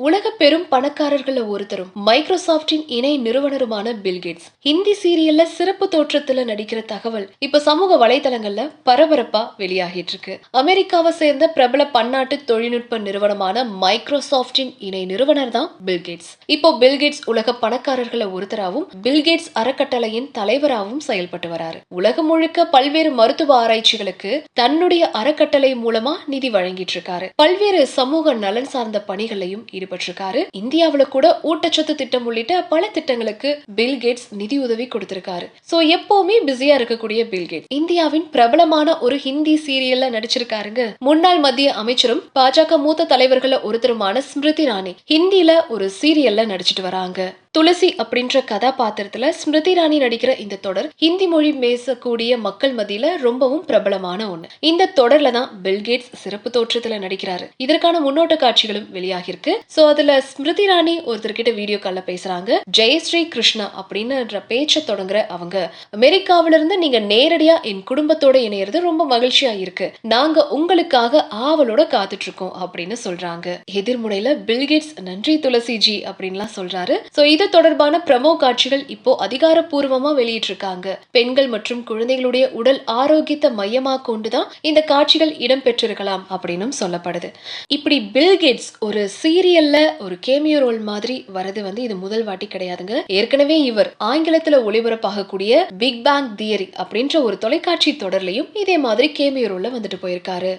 உலக பெரும் பணக்காரர்கள ஒருத்தரும் மைக்ரோசாப்டின் இணை நிறுவனருமான பில்கேட்ஸ் ஹிந்தி சீரியல்ல சிறப்பு தோற்றத்துல நடிக்கிற தகவல் இப்ப சமூக வலைதளங்கள்ல பரபரப்பா வெளியாகிட்டு இருக்கு. அமெரிக்காவை சேர்ந்த பிரபல பன்னாட்டு தொழில்நுட்ப நிறுவனமான மைக்ரோசாப்டின் இணை நிறுவனர் தான் பில்கேட்ஸ். இப்போ பில்கேட்ஸ் உலக பணக்காரர்கள ஒருத்தராகவும் பில்கேட்ஸ் அறக்கட்டளையின் தலைவராகவும் செயல்பட்டு வராரு. உலகம் முழுக்க பல்வேறு மருத்துவ ஆராய்ச்சிகளுக்கு தன்னுடைய அறக்கட்டளை மூலமா நிதி வழங்கிட்டு இருக்காரு. பல்வேறு சமூக நலன் சார்ந்த பணிகளையும் ஈடுபட்டிருக்காரு. இந்தியாவுல கூட ஊட்டச்சத்து திட்டம் உள்ளிட்ட பல திட்டங்களுக்கு பில்கேட்ஸ் நிதி உதவி கொடுத்திருக்காரு. சோ எப்பவுமே பிஸியா இருக்கக்கூடிய பில்கேட்ஸ் இந்தியாவின் பிரபலமான ஒரு ஹிந்தி சீரியல்ல நடிச்சிருக்காருங்க. முன்னாள் மத்திய அமைச்சரும் பாஜக மூத்த தலைவர்கள ஒருத்தருமான ஸ்மிருதி இரானி ஹிந்தில ஒரு சீரியல்ல நடிச்சிட்டு வராங்க. துளசி அப்படின்ற கதாபாத்திரத்துல ஸ்மிருதி இரானி நடிக்கிற இந்த தொடர் ஹிந்தி மொழி பேசக்கூடிய மக்கள் மத்தியில ரொம்பவும் பிரபலமான ஒண்ணு. இந்த தொடர்ல தான் பில்கேட்ஸ் சிறப்பு தோற்றத்துல நடிக்கிறாரு. இதற்கான முன்னோட்ட காட்சிகளும் வெளியாகிருக்கு. சோ அதுல ஸ்மிருதி இரானி ஒருத்தர்கிட்ட வீடியோ கால்ல பேசுறாங்க. ஜெயஸ்ரீ கிருஷ்ணா அப்படின்னு பேச்ச தொடங்குற அவங்க, அமெரிக்காவில இருந்து நீங்க நேரடியா என் குடும்பத்தோட இணையறது ரொம்ப மகிழ்ச்சியா இருக்கு. நாங்க உங்களுக்காக ஆவலோட காத்துட்டு இருக்கோம் அப்படின்னு சொல்றாங்க. எதிர்முனையில பில்கேட்ஸ் நன்றி துளசி ஜி அப்படின்லாம் சொல்றாரு. சோ இது தொடர்பான ப்ரமோ காட்சிகள் இப்போ அதிகாரப்பூர்வமா வெளியிட்டிருக்காங்க. பெண்கள் மற்றும் குழந்தைகளுடைய உடல் ஆரோக்கியத்தை மையமா கொண்டுதான் இந்த காட்சிகள் இடம்பெற்றிருக்கலாம் அப்படின்னு சொல்லப்படுது. இப்படி பில்கேட்ஸ் ஒரு சீரியல்ல ஒரு கேமியோ ரோல் மாதிரி வரது இது முதல் வாட்டி கிடையாதுங்க. ஏற்கனவே இவர் ஆங்கிலத்துல ஒளிபரப்பாகக்கூடிய பிக் பேங் தியரி அப்படின்ற ஒரு தொலைக்காட்சி தொடர்லையும் இதே மாதிரி கேமியோ ரோல்ல வந்துட்டு போயிருக்காரு.